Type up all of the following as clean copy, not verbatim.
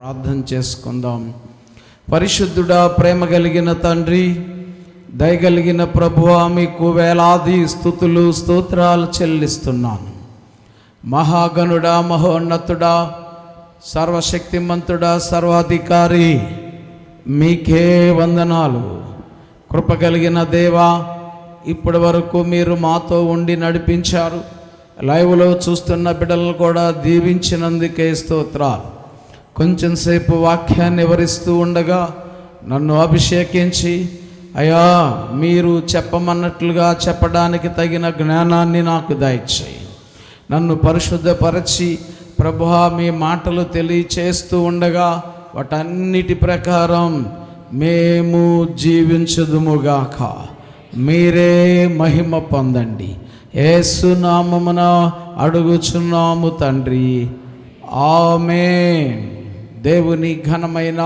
ప్రార్థన చేసుకుందాం. పరిశుద్ధుడా, ప్రేమ కలిగిన తండ్రి, దయగలిగిన ప్రభువా, మీకు వేలాది స్తుతులు స్తోత్రాలు చెల్లిస్తున్నాను. మహాగణుడా, మహోన్నతుడా, సర్వశక్తిమంతుడా, సర్వాధికారి, మీకే వందనాలు. కృపగలిగిన దేవా, ఇప్పటి వరకు మీరు మాతో ఉండి నడిపించారు. లైవ్లో చూస్తున్న బిడ్డలను కూడా దీవించినందుకే స్తోత్రాలు. కొంచెం సేపు వాక్యాన్ని వివరిస్తూ ఉండగా నన్ను అభిషేకించి, అయ్యా, మీరు చెప్పమన్నట్లుగా చెప్పడానికి తగిన జ్ఞానాన్ని నాకు దయచేయి. నన్ను పరిశుద్ధపరచి ప్రభువా, మీ మాటలు తెలియచేస్తూ ఉండగా వాటన్నిటి ప్రకారం మేము జీవించుదుముగాక. మీరే మహిమ పొందండి. యేసు నామమున అడుగుచున్నాము తండ్రి, ఆమేన్. దేవుని ఘనమైన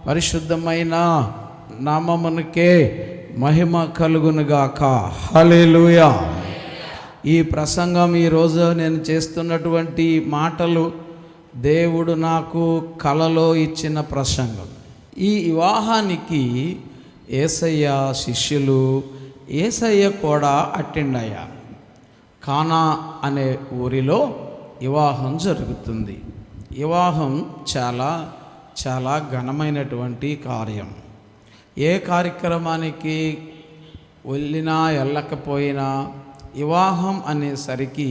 పరిశుద్ధమైన నామమునకే మహిమ కలుగునుగాక. హల్లెలూయా. ఈ ప్రసంగం ఈరోజు నేను చేస్తున్నటువంటి మాటలు దేవుడు నాకు కలలో ఇచ్చిన ప్రసంగం. ఈ వివాహానికి యేసయ్య శిష్యులు, యేసయ్య కూడా అటెండ్ అయ్యారు. కానా అనే ఊరిలో వివాహం జరుగుతుంది. వివాహం చాలా చాలా ఘనమైనటువంటి కార్యం. ఏ కార్యక్రమానికి వెళ్ళినా వెళ్ళకపోయినా వివాహం అనేసరికి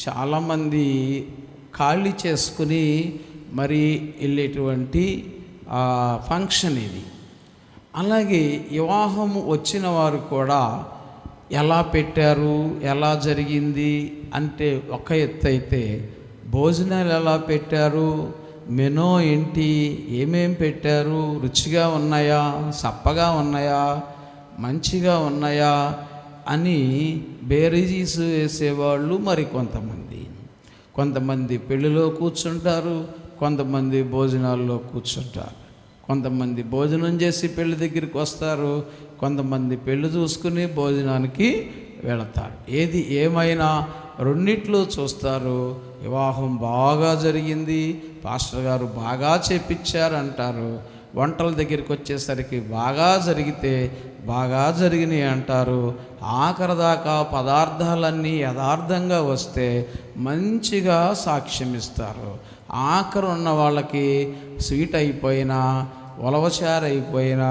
చాలామంది ఖాళీ చేసుకుని మరి వెళ్ళేటువంటి ఫంక్షన్ ఇది. అలాగే వివాహం వచ్చిన వారు కూడా ఎలా పెట్టారు, ఎలా జరిగింది అంటే ఒక ఎత్తు అయితే, భోజనాలు ఎలా పెట్టారు, మెనూ ఏంటి, ఏమేం పెట్టారు, రుచిగా ఉన్నాయా, సప్పగా ఉన్నాయా, మంచిగా ఉన్నాయా అని బేరీజీస్ వేసేవాళ్ళు మరి కొంతమంది పెళ్ళిలో కూర్చుంటారు, కొంతమంది భోజనాల్లో కూర్చుంటారు. కొంతమంది భోజనం చేసి పెళ్లి దగ్గరికి వస్తారు, కొంతమంది పెళ్లి చూసుకుని భోజనానికి వెళతారు. ఏది ఏమైనా రెండిట్లో చూస్తారు. వివాహం బాగా జరిగింది, పాస్టర్ గారు బాగా చేపించారు అంటారు. వంటల దగ్గరికి వచ్చేసరికి బాగా జరిగితే బాగా జరిగినాయి అంటారు. ఆఖరి దాకా పదార్థాలన్నీ యథార్థంగా వస్తే మంచిగా సాక్ష్యం ఇస్తారు. ఆఖరు ఉన్న వాళ్ళకి స్వీట్ అయిపోయినా, ఉలవచారు అయిపోయినా,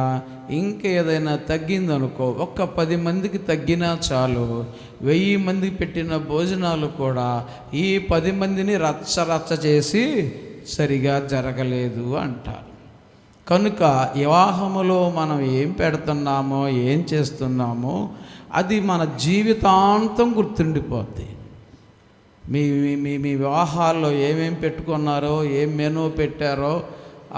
ఇంకేదైనా తగ్గిందనుకో, ఒక్క 10 మందికి తగ్గినా చాలు, 1000 మందికి పెట్టిన భోజనాలు కూడా ఈ 10 మందిని రచ్చ చేసి సరిగా జరగలేదు అంటారు. కనుక వివాహములో మనం ఏం పెడుతున్నామో, ఏం చేస్తున్నామో అది మన జీవితాంతం గుర్తుండిపోద్ది. మీ మీ మీ వివాహాల్లో ఏమేం పెట్టుకున్నారో, ఏం మెనూ పెట్టారో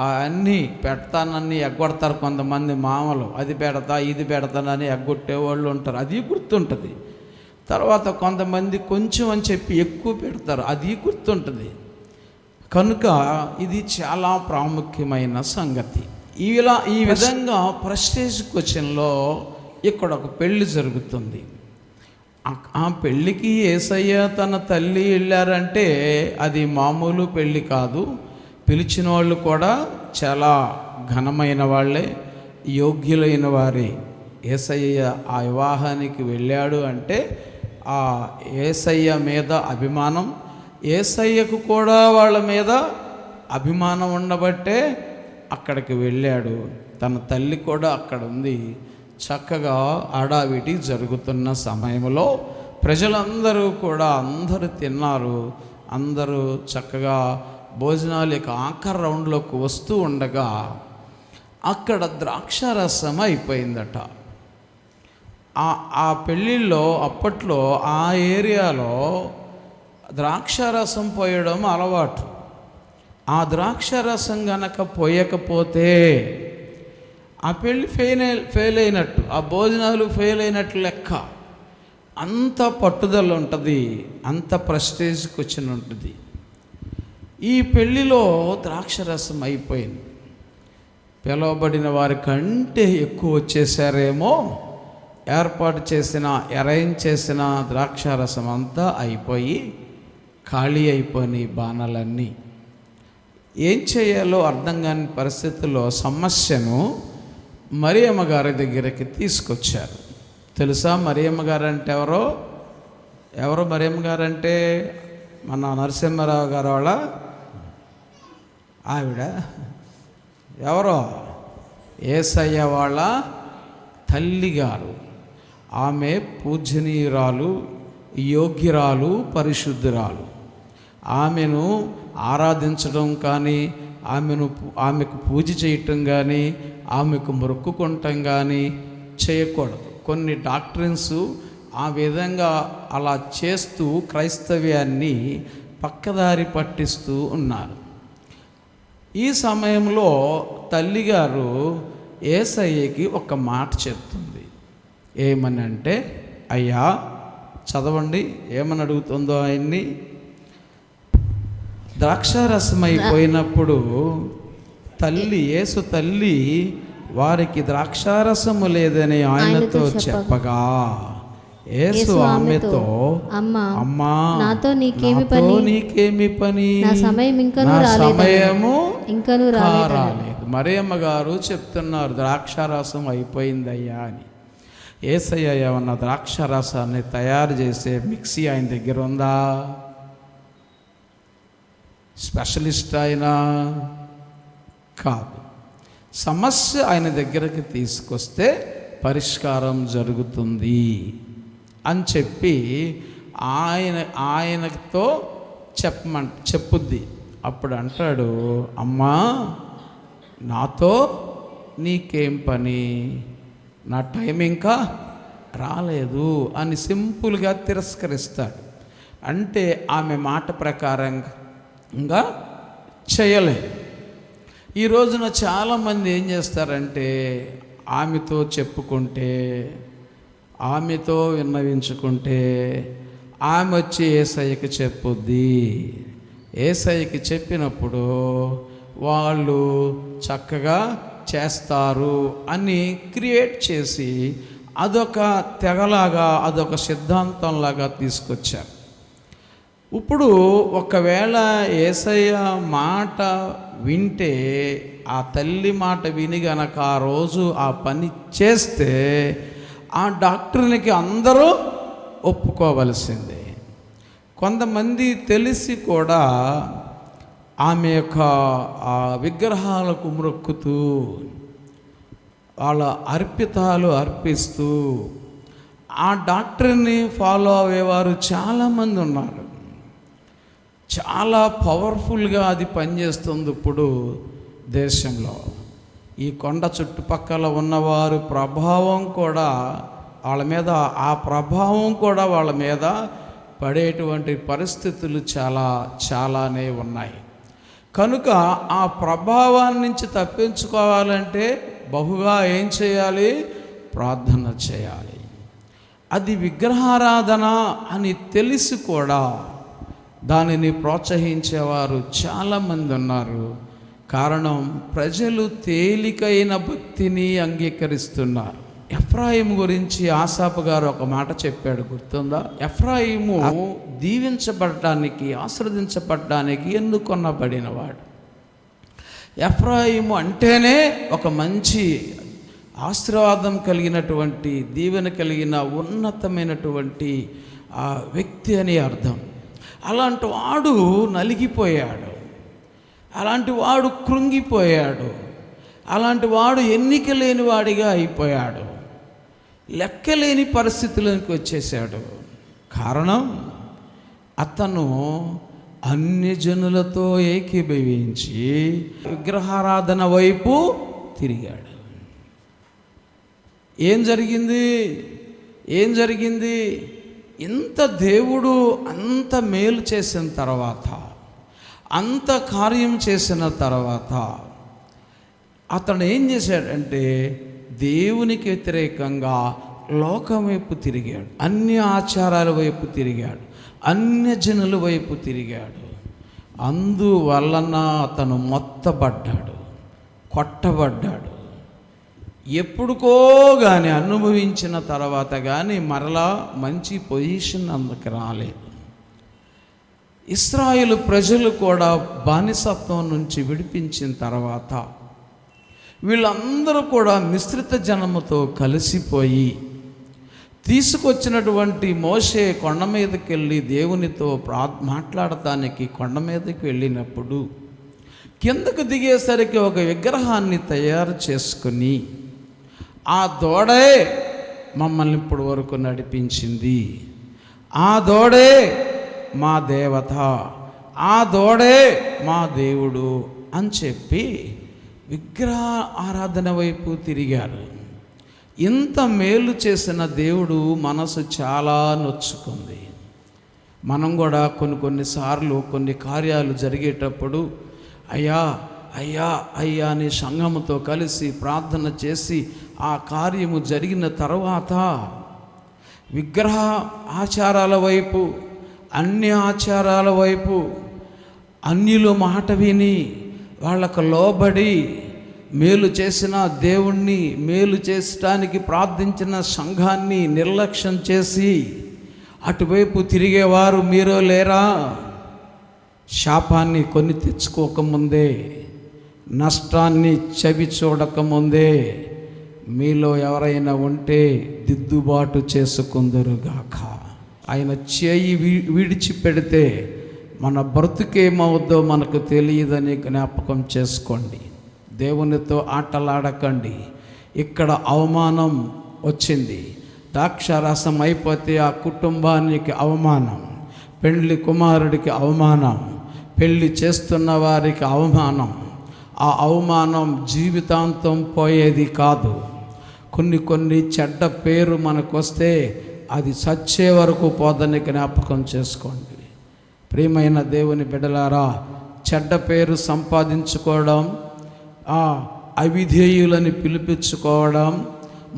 అన్నీ పెడతానని ఎగ్గొడతారు కొంతమంది మామలు. అది పెడతా ఇది పెడతానని ఎగ్గొట్టేవాళ్ళు ఉంటారు, అది గుర్తుంటుంది. తర్వాత కొంతమంది కొంచెం అని చెప్పి ఎక్కువ పెడతారు, అది గుర్తుంటుంది. కనుక ఇది చాలా ప్రాముఖ్యమైన సంగతి. ఈ విధంగా ప్రెస్టేజ్ క్వశ్చన్లో ఇక్కడ ఒక పెళ్ళి జరుగుతుంది. ఆ పెళ్ళికి యేసయ్య తన తల్లి వెళ్ళారంటే అది మామూలు పెళ్ళి కాదు. పిలిచిన వాళ్ళు కూడా చాలా ఘనమైన వాళ్ళే, యోగ్యులైన వారే. యేసయ్య ఆ వివాహానికి వెళ్ళాడు అంటే ఆ యేసయ్య మీద అభిమానం, యేసయ్యకు కూడా వాళ్ళ మీద అభిమానం ఉండబట్టే అక్కడికి వెళ్ళాడు. తన తల్లి కూడా అక్కడ ఉంది. చక్కగా ఆడావిడి జరుగుతున్న సమయంలో ప్రజలందరూ కూడా అందరూ తిన్నారు. అందరూ చక్కగా భోజనాలు ఆఖరి రౌండ్లోకి వస్తూ ఉండగా అక్కడ ద్రాక్షారసం అయిపోయిందట. ఆ పెళ్ళిళ్ళలో అప్పట్లో ఆ ఏరియాలో ద్రాక్షారసం పోయడం అలవాటు. ఆ ద్రాక్షారసం గనక పోయకపోతే ఆ పెళ్ళి ఫెయిల్ అయినట్టు, ఆ భోజనాలు ఫెయిల్ అయినట్లు లెక్క. అంత పట్టుదల ఉంటుంది, అంత ప్రెస్టేజ్ క్వశ్చన్ ఉంటుంది. ఈ పెళ్ళిలో ద్రాక్షరసం అయిపోయింది. పిలవబడిన వారి కంటే ఎక్కువ వచ్చేసారేమో. ఏర్పాటు చేసిన, అరేంజ్ చేసిన ద్రాక్షారసం అంతా అయిపోయి ఖాళీ అయిపోయినాయి బాణాలన్నీ. ఏం చేయాలో అర్థం కాని పరిస్థితుల్లో సమస్యను మరియమ్మ గారి దగ్గరికి తీసుకొచ్చారు. తెలుసా మరియమ్మ గారు అంటే ఎవరు మరియమ్మ గారు అంటే మన నరసింహారావు గారు వాళ్ళ ఆవిడ. ఎవరో యేసయ్య వాళ్ళ తల్లిగారు. ఆమె పూజనీయురాలు, యోగ్యురాలు, పరిశుద్ధురాలు. ఆమెను ఆరాధించడం కానీ, ఆమెకు పూజ చేయటం కానీ, ఆమెకు మొక్కుకుంటం కానీ చేయకూడదు. కొన్ని డాక్ట్రిన్స్ ఆ విధంగా అలా చేస్తూ క్రైస్తవ్యాన్ని పక్కదారి పట్టిస్తూ ఉన్నారు. ఈ సమయంలో తల్లిగారు యేసయ్యకి ఒక మాట చెప్తుంది. ఏమని అంటే, అయ్యా చదవండి ఏమని అడుగుతుందో ఆయన్ని. ద్రాక్షారసం అయిపోయినప్పుడు యేసు తల్లి వారికి ద్రాక్షారసము లేదని ఆయనతో చెప్పగా యేసు ఆమెతో, అమ్మా నాతో నీకేమి పని, నా సమయము ఇంకను రాలేదు. మరియమ్మ గారు చెప్తున్నారు, ద్రాక్షారసం అయిపోయిందయ్యా అని. యేసయ్య ఏమన్నా ద్రాక్షారసాన్ని తయారు చేసే మిక్సీ ఆయన దగ్గర ఉందా? స్పెషలిస్ట్ ఆయన కాదు. సమస్య ఆయన దగ్గరికి తీసుకొస్తే పరిష్కారం జరుగుతుంది అని చెప్పి ఆయనతో చెప్పుద్ది. అప్పుడు అంటాడు, అమ్మా నాతో నీకేం పని, నా టైం ఇంకా రాలేదు అని సింపుల్గా తిరస్కరిస్తాడు. అంటే ఆమె మాట ప్రకారంగా చేయలేదు. ఈ రోజున చాలామంది ఏం చేస్తారంటే, ఆమెతో చెప్పుకుంటే, ఆమెతో విన్నవించుకుంటే ఆమె వచ్చి యేసయ్యకి చెప్పుద్ది. యేసయ్యకి చెప్పినప్పుడు వాళ్ళు చక్కగా చేస్తారు అని క్రియేట్ చేసి అదొక తెగలాగా, అదొక సిద్ధాంతంలాగా తీసుకొచ్చారు. ఇప్పుడు ఒకవేళ యేసయ్య మాట వింటే, ఆ తల్లి మాట విని గనక ఆ రోజు ఆ పని చేస్తే ఆ డాక్టర్నికి అందరూ ఒప్పుకోవలసిందే. కొంతమంది తెలిసి కూడా ఆమె యొక్క విగ్రహాలకు మొక్కుతూ వాళ్ళ అర్పితాలు అర్పిస్తూ ఆ డాక్టర్ని ఫాలో అయ్యేవారు చాలామంది ఉన్నారు. చాలా పవర్ఫుల్గా అది పనిచేస్తుంది ఇప్పుడు దేశంలో. ఈ కొండ చుట్టుపక్కల ఉన్నవారు ప్రభావం కూడా వాళ్ళ మీద, ఆ ప్రభావం కూడా వాళ్ళ మీద పడేటువంటి పరిస్థితులు చాలానే ఉన్నాయి. కనుక ఆ ప్రభావాన్ని నుంచి తప్పించుకోవాలంటే బహుగా ఏం చేయాలి? ప్రార్థన చేయాలి. అది విగ్రహారాధన అని తెలిసి కూడా దానిని ప్రోత్సహించేవారు చాలామంది ఉన్నారు. కారణం, ప్రజలు తేలికైన భక్తిని అంగీకరిస్తున్నారు. ఎఫ్రాయిము గురించి ఆసాపు గారు ఒక మాట చెప్పాడు, గుర్తుందా? ఎఫ్రాయిము దీవించబడటానికి, ఆశీర్వదించబడటానికి ఎన్నుకొనబడినవాడు. ఎఫ్రాయిము అంటేనే ఒక మంచి ఆశీర్వాదం కలిగినటువంటి, దీవెన కలిగిన ఉన్నతమైనటువంటి వ్యక్తి అని అర్థం. అలాంటి వాడు నలిగిపోయాడు, అలాంటి వాడు కృంగిపోయాడు, అలాంటి వాడు ఎన్నిక లేని వాడిగా అయిపోయాడు, లెక్కలేని పరిస్థితులకు వచ్చేసాడు. కారణం, అతను అన్యజనులతో ఏకీభవించి విగ్రహారాధన వైపు తిరిగాడు. ఏం జరిగింది? ఇంత దేవుడు అంత మేలు చేసిన తర్వాత, అంత కార్యం చేసిన తర్వాత అతను ఏం చేశాడంటే, దేవునికి వ్యతిరేకంగా లోకం వైపు తిరిగాడు, అన్య ఆచారాల వైపు తిరిగాడు, అన్యజనుల వైపు తిరిగాడు. అందువలన అతను మొత్తబడ్డాడు, కొట్టబడ్డాడు. ఎప్పుడుకో కానీ అనుభవించిన తర్వాత కానీ మరలా మంచి పొజిషన్ అందుకు రాలేదు. ఇశ్రాయేలు ప్రజలు కూడా బానిసత్వం నుంచి విడిపించిన తర్వాత వీళ్ళందరూ కూడా మిశ్రిత జనముతో కలిసిపోయి తీసుకొచ్చినటువంటి మోషే కొండ మీదకి వెళ్ళి దేవునితో మాట్లాడటానికి కొండ మీదకి వెళ్ళినప్పుడు కిందకు దిగేసరికి ఒక విగ్రహాన్ని తయారు చేసుకుని ఆ దూడే మమ్మల్ని ఇప్పటి వరకు నడిపించింది, ఆ దూడే మా దేవత, ఆ దూడే మా దేవుడు అని చెప్పి విగ్రహ ఆరాధన వైపు తిరిగారు. ఇంత మేలు చేసిన దేవుడు మనసు చాలా నొచ్చుకుంది. మనం కూడా కొన్నిసార్లు కొన్ని కార్యాలు జరిగేటప్పుడు అయ్యా అయ్యా అయ్యా అని సంఘముతో కలిసి ప్రార్థన చేసి ఆ కార్యము జరిగిన తర్వాత విగ్రహ ఆచారాల వైపు, అన్య ఆచారాల వైపు అన్యుల మాట విని వాళ్ళకు లోబడి మేలు చేసిన దేవుణ్ణి, మేలు చేసడానికి ప్రార్థించిన సంఘాన్ని నిర్లక్ష్యం చేసి అటువైపు తిరిగేవారు మీరో లేరా? శాపాన్ని కొని తెచ్చుకోకముందే, నష్టాన్ని చవి చూడకముందే మీలో ఎవరైనా ఉంటే దిద్దుబాటు చేసుకుందరుగాక. ఆయన చేయి విడిచిపెడితే మన బ్రతుకేమవుద్దో మనకు తెలియదని జ్ఞాపకం చేసుకోండి. దేవునితో ఆటలాడకండి. ఇక్కడ అవమానం వచ్చింది, ద్రాక్షారసం అయిపోతే ఆ కుటుంబానికి అవమానం, పెండ్లి కుమారుడికి అవమానం, పెళ్లి చేస్తున్న వారికి అవమానం. ఆ అవమానం జీవితాంతం పోయేది కాదు. కొన్ని చెడ్డ పేరు మనకు వస్తే అది చచ్చే వరకు పోదని జ్ఞాపకం చేసుకోండి. ప్రియమైన దేవుని బిడ్డలారా, చెడ్డ పేరు సంపాదించుకోవడం, అవిధేయులని పిలిపించుకోవడం,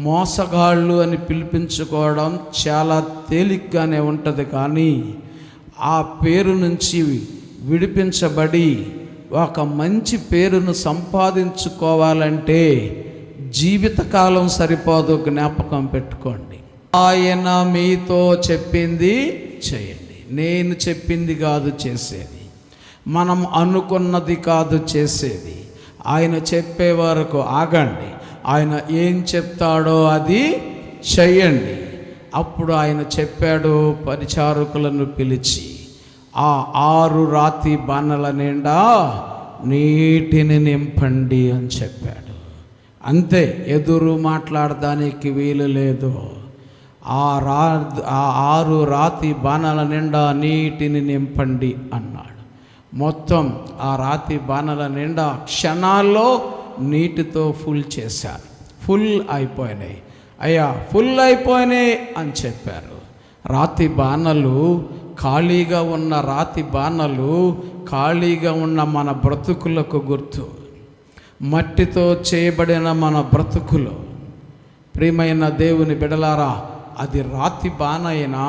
మోసగాళ్ళు అని పిలిపించుకోవడం చాలా తేలిగ్గానే ఉంటుంది. కానీ ఆ పేరు నుంచి విడిపించబడి ఒక మంచి పేరును సంపాదించుకోవాలంటే జీవితకాలం సరిపోదు. జ్ఞాపకం పెట్టుకోండి. ఆయన మీతో చెప్పింది చేయండి. నేను చెప్పింది కాదు చేసేది, మనం అనుకున్నది కాదు చేసేది. ఆయన చెప్పే వరకు ఆగండి. ఆయన ఏం చెప్తాడో అది చెయ్యండి. అప్పుడు ఆయన చెప్పాడు, పరిచారకులను పిలిచి ఆ 6 రాతి బాణల నిండా నీటిని నింపండి అని చెప్పాడు. అంతే, ఎదురు మాట్లాడడానికి వీలు లేదు. ఆ 6 రాతి బాణల నిండా నీటిని నింపండి అన్నాడు. మొత్తం ఆ రాతి బాణల నిండా క్షణాల్లో నీటితో ఫుల్ చేశారు. ఫుల్ అయిపోయినాయి. అయ్యా ఫుల్ అయిపోయినాయి అని చెప్పారు. రాతి బాణలు, ఖాళీగా ఉన్న రాతి బాణలు, ఖాళీగా ఉన్న మన బ్రతుకులకు గుర్తు. మట్టితో చేయబడిన మన బ్రతుకులు. ప్రియమైన దేవుని బిడలారా, అది రాతి బాణ అయినా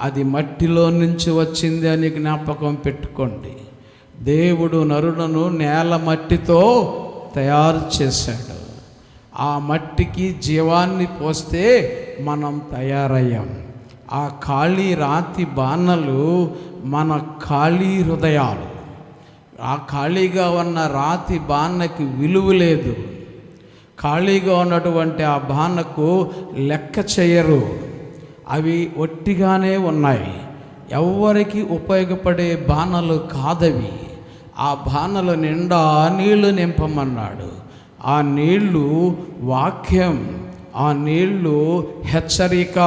అది మట్టిలో నుంచి వచ్చింది అని జ్ఞాపకం పెట్టుకోండి. దేవుడు నరులను నేల మట్టితో తయారు చేశాడు. ఆ మట్టికి జీవాన్ని పోస్తే మనం తయారయ్యాం. ఆ ఖాళీ రాతి బాణలు మన ఖాళీ హృదయాలు. ఆ ఖాళీగా ఉన్న రాతి బాణకి విలువ లేదు. ఖాళీగా ఉన్నటువంటి ఆ బాణకు లెక్క చేయరు. అవి ఒట్టిగానే ఉన్నాయి. ఎవ్వరికి ఉపయోగపడే బాణలు కాదవి. ఆ బాణల నిండా నీళ్లు నింపమన్నాడు. ఆ నీళ్లు వాక్యం, ఆ నీళ్లు హెచ్చరిక,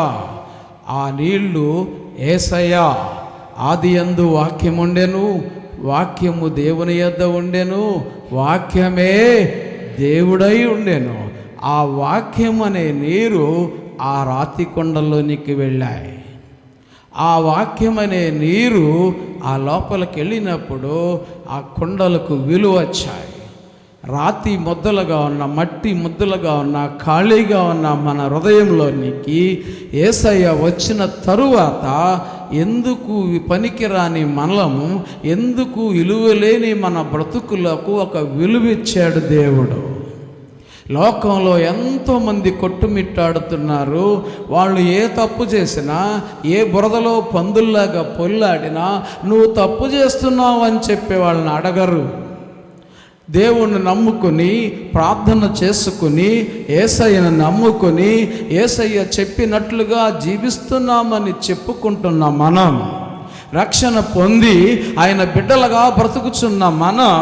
ఆ నీళ్లు యేసయ్య. ఆదియందు వాక్యం ఉండెను, వాక్యము దేవుని యొద్ద ఉండెను, వాక్యమే దేవుడై ఉండెను. ఆ వాక్యం అనే నీరు ఆ రాతి కొండలోనికి వెళ్ళాయి. ఆ వాక్యం అనే నీరు ఆ లోపలికి వెళ్ళినప్పుడు ఆ కొండలకు విలువ వచ్చాయి. రాతి ముద్దలుగా ఉన్న, మట్టి ముద్దలుగా ఉన్న, ఖాళీగా ఉన్న మన హృదయంలోనికి యేసయ్య వచ్చిన తరువాత ఎందుకు పనికిరాని మనము, ఎందుకు విలువలేని మన బ్రతుకులకు ఒక విలువిచ్చాడు దేవుడు. లోకంలో ఎంతోమంది కొట్టుమిట్టాడుతున్నారు. వాళ్ళు ఏ తప్పు చేసినా, ఏ బురదలో పందుల్లాగా పొల్లాడినా నువ్వు తప్పు చేస్తున్నావు అని చెప్పి వాళ్ళని అడగరు. దేవుణ్ణి నమ్ముకుని ప్రార్థన చేసుకుని యేసయ్యను నమ్ముకుని యేసయ్య చెప్పినట్లుగా జీవిస్తున్నామని చెప్పుకుంటున్న మనం, రక్షణ పొంది ఆయన బిడ్డలుగా బ్రతుకుచున్న మనం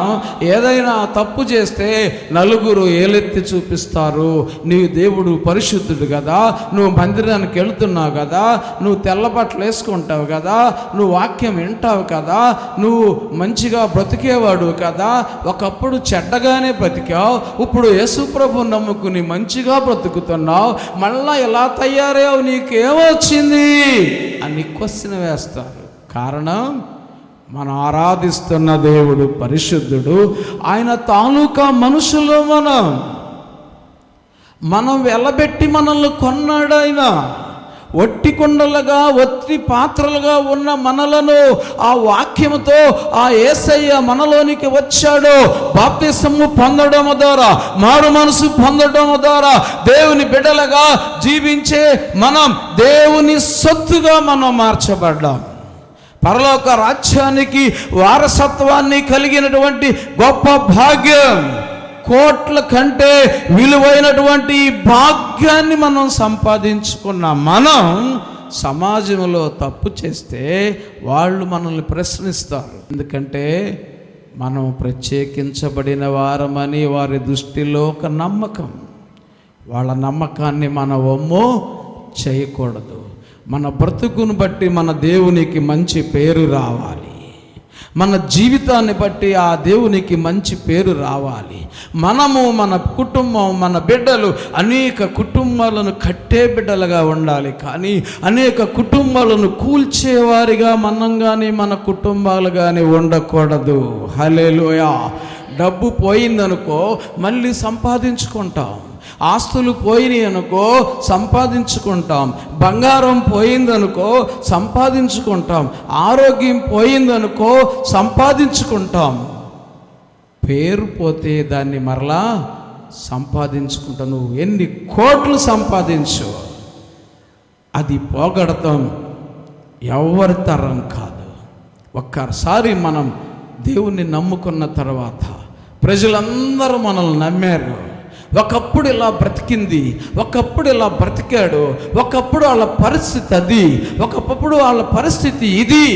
ఏదైనా తప్పు చేస్తే నలుగురు ఏలెత్తి చూపిస్తారు. నీవు దేవుడు పరిశుద్ధుడు కదా, నువ్వు మందిరానికి వెళ్తున్నావు కదా, నువ్వు తెల్ల బట్టలు వేసుకుంటావు కదా, నువ్వు వాక్యం వింటావు కదా, నువ్వు మంచిగా బ్రతికేవాడు కదా, ఒకప్పుడు చెడ్డగానే బ్రతికావు, ఇప్పుడు యేసుప్రభు నమ్ముకుని మంచిగా బ్రతుకుతున్నావు, మళ్ళా ఎలా తయారయ్యావు, నీకేమొచ్చింది అని క్వశ్చన్ వేస్తారు. కారణం, మనం ఆరాధిస్తున్న దేవుడు పరిశుద్ధుడు. ఆయన తాలూకా మనుషులు మనం వెలబెట్టి మనల్ని కొన్నాడు. ఆయన ఒట్టి కుండలుగా ఒత్తి పాత్రలుగా ఉన్న మనలను ఆ వాక్యముతో ఆ యేసయ్య మనలోనికి వచ్చాడు. బాప్తిసము పొందడం ద్వారా, మారు మనసు పొందడం ద్వారా దేవుని బిడ్డలుగా జీవించే మనం దేవుని సొత్తుగా మనం మార్చబడ్డాం. పరలోక రాజ్యానికి వారసత్వాన్ని కలిగినటువంటి గొప్ప భాగ్యం, కోట్ల కంటే విలువైనటువంటి భాగ్యాన్ని మనం సంపాదించుకున్న మనం సమాజంలో తప్పు చేస్తే వాళ్ళు మనల్ని ప్రశ్నిస్తారు. ఎందుకంటే మనం ప్రత్యేకించబడిన వారమని వారి దృష్టిలో ఒక నమ్మకం. వాళ్ళ నమ్మకాన్ని మనం వమ్ము చేయకూడదు. మన బ్రతుకును బట్టి మన దేవునికి మంచి పేరు రావాలి. మన జీవితాన్ని బట్టి ఆ దేవునికి మంచి పేరు రావాలి. మనము, మన కుటుంబం, మన బిడ్డలు అనేక కుటుంబాలను కట్టే బిడ్డలుగా ఉండాలి. కానీ అనేక కుటుంబాలను కూల్చేవారిగా మనం కానీ మన కుటుంబాలు కానీ ఉండకూడదు. హల్లెలూయా. డబ్బు పోయిందనుకో మళ్ళీ సంపాదించుకుంటాం, ఆస్తులు పోయినాయి అనుకో సంపాదించుకుంటాం, బంగారం పోయిందనుకో సంపాదించుకుంటాం, ఆరోగ్యం పోయిందనుకో సంపాదించుకుంటాం, పేరు పోతే దాన్ని మరలా సంపాదించుకుంటాం. నువ్వు ఎన్ని కోట్లు సంపాదించు, అది పోగొడతాం ఎవరి తరం కాదు. ఒక్కసారి మనం దేవుణ్ణి నమ్ముకున్న తర్వాత ప్రజలందరూ మనల్ని నమ్మారు. ఒకప్పుడు ఇలా బ్రతికింది, ఒకప్పుడు ఇలా బ్రతికాడు, ఒకప్పుడు వాళ్ళ పరిస్థితి అది, ఒకప్పుడు వాళ్ళ పరిస్థితి ఇది.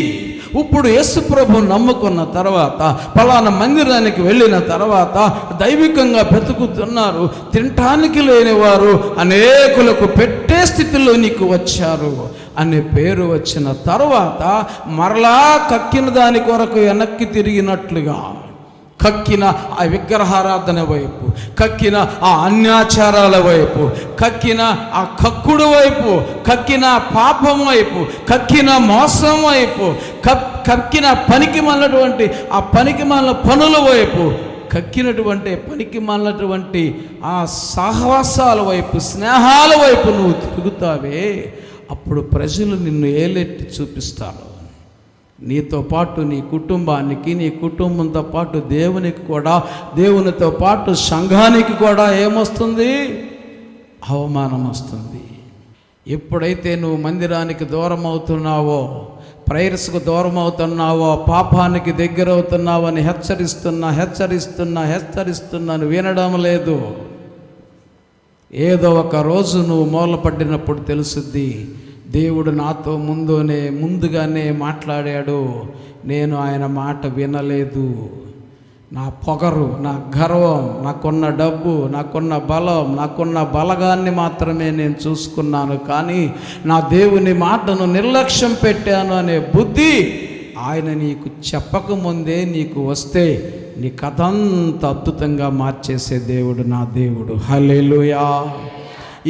ఇప్పుడు యేసుప్రభు నమ్ముకున్న తర్వాత, పలానా మందిరానికి వెళ్ళిన తర్వాత దైవికంగా బ్రతుకుతున్నారు. తినటానికి లేనివారు అనేకులకు పెట్టే స్థితిలో నీకు వచ్చారు అనే పేరు వచ్చిన తర్వాత మరలా కక్కిన దాని కొరకు వెనక్కి తిరిగినట్లుగా, కక్కిన ఆ విగ్రహారాధన వైపు, కక్కిన ఆ అన్యాచారాల వైపు, కక్కిన ఆ కక్కుడు వైపు, కక్కిన పాపం వైపు, కక్కిన మోసం వైపు, కక్కిన పనికి మాలినటువంటి ఆ పనికి మాలిన పనుల వైపు, కక్కినటువంటి పనికి మాలినటువంటి ఆ సహవాసాల వైపు, స్నేహాల వైపు నువ్వు తిరుగుతావే, అప్పుడు ప్రజలు నిన్ను ఏలెత్తి చూపిస్తారు. నీతో పాటు నీ కుటుంబానికి, నీ కుటుంబంతో పాటు దేవునికి కూడా, దేవునితో పాటు సంఘానికి కూడా ఏమొస్తుంది? అవమానం వస్తుంది. ఎప్పుడైతే నువ్వు మందిరానికి దూరం అవుతున్నావో, ప్రేయర్స్కు దూరం అవుతున్నావో, పాపానికి దగ్గర అవుతున్నావు అని హెచ్చరిస్తున్నాను వినడం లేదు. ఏదో ఒక రోజు నువ్వు మూలపడినప్పుడు తెలుసుద్ది, దేవుడు నాతో ముందుగానే మాట్లాడాడు, నేను ఆయన మాట వినలేదు. నా పొగరు, నా గర్వం, నాకున్న డబ్బు, నాకున్న బలం, నాకున్న బలగాన్ని మాత్రమే నేను చూసుకున్నాను, కానీ నా దేవుని మాటను నిర్లక్ష్యం పెట్టాను అనే బుద్ధి ఆయన నీకు చెప్పకముందే నీకు వస్తే నీ కథంతా అద్భుతంగా మార్చేసే దేవుడు నా దేవుడు. హల్లెలూయా.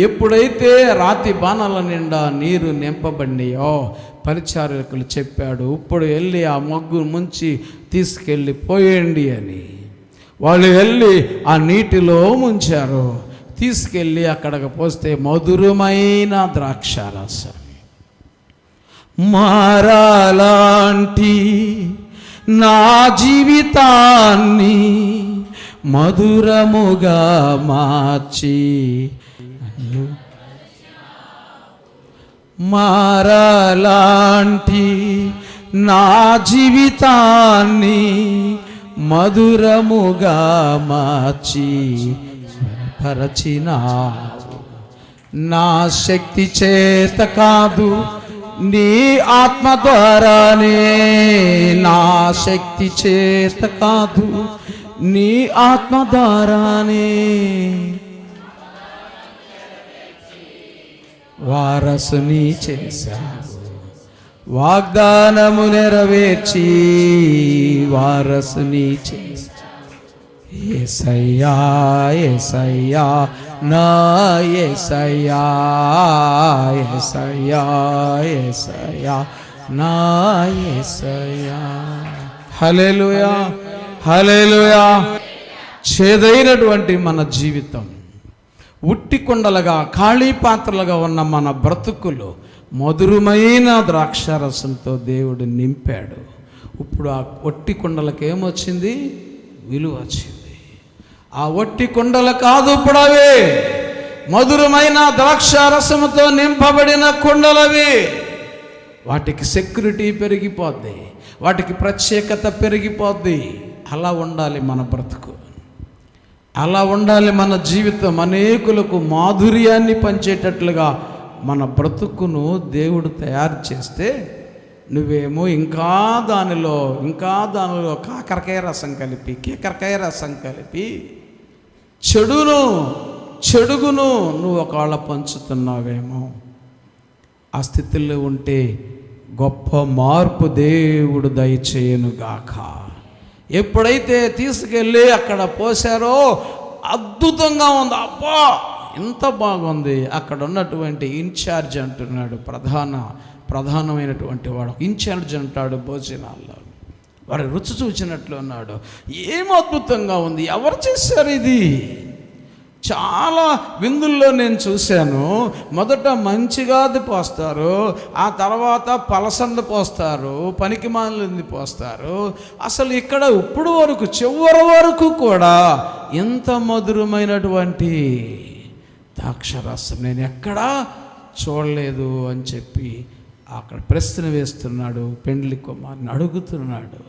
ఎప్పుడైతే రాతి బాణాల నిండా నీరు నింపబడినాయో పరిచారకులు చెప్పాడు, ఇప్పుడు వెళ్ళి ఆ మగ్గు ముంచి తీసుకెళ్ళి పోయండి అని. వాళ్ళు వెళ్ళి ఆ నీటిలో ముంచారు. తీసుకెళ్ళి అక్కడికి పోస్తే మధురమైన ద్రాక్షారసం, మారాలాంటి నా జీవితాన్ని మధురముగా మార్చి మారలాంటి నా జీవితాన్ని మధురముగా మార్చి పరచినావు. నా శక్తి చేత కాదు, నీ ఆత్మ ద్వారానే. నా శక్తి చేత కాదు, నీ ఆత్మ ద్వారానే వారసుని చేశావు. వాగ్దానము నెరవేర్చి వారసుని చేశావు. యేసయ్యా యేసయ్యా నా యేసయ్యా, యేసయ్యా యేసయ్యా నా యేసయ్యా. హల్లెలూయా హల్లెలూయా. చేదైనటువంటి మన జీవితం, ఉట్టి కుండలుగా ఖాళీ పాత్రలుగా ఉన్న మన బ్రతుకులు మధురమైన ద్రాక్షారసంతో దేవుడు నింపాడు. ఇప్పుడు ఆ ఒట్టి కుండలకు ఏమొచ్చింది? విలువ వచ్చింది. ఆ ఒట్టి కుండలు కాదు ఇప్పుడు అవి, మధురమైన ద్రాక్షారసముతో నింపబడిన కుండలవి. వాటికి సెక్యూరిటీ పెరిగిపోద్ది, వాటికి ప్రత్యేకత పెరిగిపోద్ది. అలా ఉండాలి మన బ్రతుకు, అలా ఉండాలి మన జీవితం. అనేకులకు మాధుర్యాన్ని పంచేటట్లుగా మన బ్రతుకును దేవుడు తయారు చేస్తే, నువ్వేమో ఇంకా దానిలో కాకరకాయ రసం కలిపి, కీకరకాయ రసం కలిపి చెడుగును నువ్వు ఒకవేళ పంచుతున్నావేమో. ఆ స్థితిలో ఉంటే గొప్ప మార్పు దేవుడు దయచేయనుగాక. ఎప్పుడైతే తీసుకెళ్ళి అక్కడ పోసారో అద్భుతంగా ఉంది. అబ్బా ఎంత బాగుంది. అక్కడ ఉన్నటువంటి ఇన్ఛార్జ్ అంటున్నాడు, ప్రధానమైనటువంటి వాడు ఇన్ఛార్జ్ అంటాడు భోజనాల్లో. వాడు రుచి చూచినట్లు అన్నాడు. ఏం అద్భుతంగా ఉంది, ఎవరు చేశారు ఇది? చాలా విందుల్లో నేను చూశాను. మొదట మంచిగాది పోస్తారు, ఆ తర్వాత పలసంద పోస్తారు, పనికిమాలింది పోస్తారు. అసలు ఇక్కడ ఇప్పుడు వరకు చివరి వరకు కూడా ఎంత మధురమైనటువంటి ద్రాక్షారసం నేను ఎక్కడా చూడలేదు అని చెప్పి అక్కడ ప్రశ్న వేస్తున్నాడు. పెండ్లి కుమార్ని అడుగుతున్నాడు.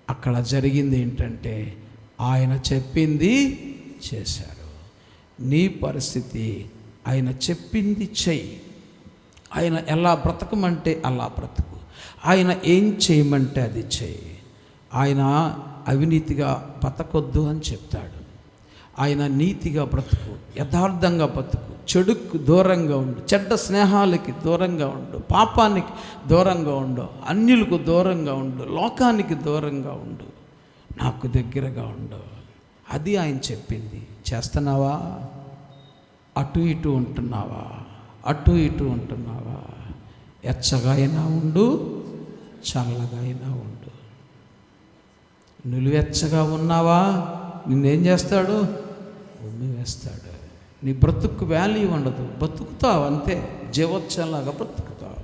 అక్కడ జరిగింది ఏంటంటే, ఆయన చెప్పింది చేశాడు. నీ పరిస్థితి ఆయన చెప్పింది చెయ్యి. ఆయన ఎలా బ్రతకమంటే అలా బ్రతుకు. ఆయన ఏం చేయమంటే అది చెయ్యి. ఆయన అవినీతిగా బతకొద్దు అని చెప్తాడు. ఆయన నీతిగా బ్రతుకు, యథార్థంగా బ్రతుకు, చెడుకు దూరంగా ఉండు, చెడ్డ స్నేహాలకి దూరంగా ఉండు, పాపానికి దూరంగా ఉండు, అన్యులకు దూరంగా ఉండు, లోకానికి దూరంగా ఉండు, నాకు దగ్గరగా ఉండు. అది ఆయన చెప్పింది. చేస్తున్నావా? అటు ఇటు ఉంటున్నావా? అటు ఇటు ఉంటున్నావా? ఎచ్చగా అయినా ఉండు, చల్లగా అయినా ఉండు. నిలువెచ్చగా ఉన్నావా? నిన్నేం చేస్తాడు? ఉమ్మి వేస్తాడు. నీ బ్రతుకు వాల్యూ ఉండదు. బ్రతుకుతావు అంతే, జీవోత్సవంలాగా బ్రతుకుతావు,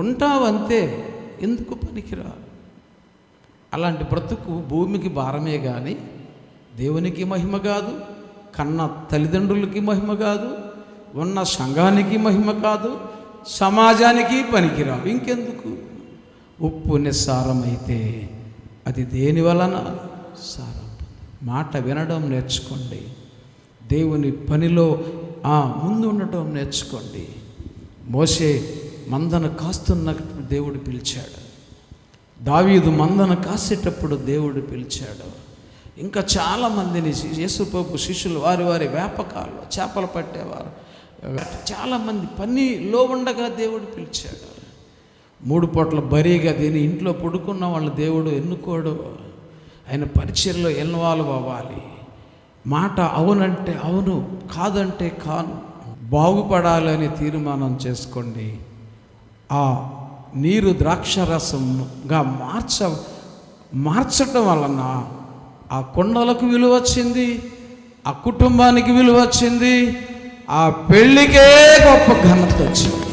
ఉంటావు అంతే. ఎందుకు పనికిరా? అలాంటి బ్రతుకు భూమికి భారమే కానీ దేవునికి మహిమ కాదు, కన్న తల్లిదండ్రులకి మహిమ కాదు, ఉన్న సంఘానికి మహిమ కాదు, సమాజానికి పనికిరావు. ఇంకెందుకు? ఉప్పు నిస్సారమైతే అది దేని వలన సారం? మాట వినడం నేర్చుకోండి. దేవుని పనిలో ముందు ఉండటం నేర్చుకోండి. మోషే మందను కాస్తున్నప్పుడు దేవుడు పిలిచాడు. దావీదు మందను కాసేటప్పుడు దేవుడు పిలిచాడు. ఇంకా చాలామందిని యేసుప్రభు శిష్యులు వారి వ్యాపకాల్లో చేపలు పట్టేవారు, చాలామంది పనిలో ఉండగా దేవుడు పిలిచాడు. 3 పూట్ల బరీగా దీని ఇంట్లో పడుకున్న వాళ్ళు దేవుడు ఎన్నుకోడు. ఆయన పరిచర్లో ఇన్వాల్వ్ అవ్వాలి. మాట అవునంటే అవును, కాదంటే కాను. బాగుపడాలని తీర్మానం చేసుకోండి. ఆ నీరు ద్రాక్షరసంగా మార్చటం వలన ఆ కొండలకు విలువ వచ్చింది, ఆ కుటుంబానికి విలువ వచ్చింది, ఆ పెళ్ళికే గొప్ప ఘనత వచ్చింది.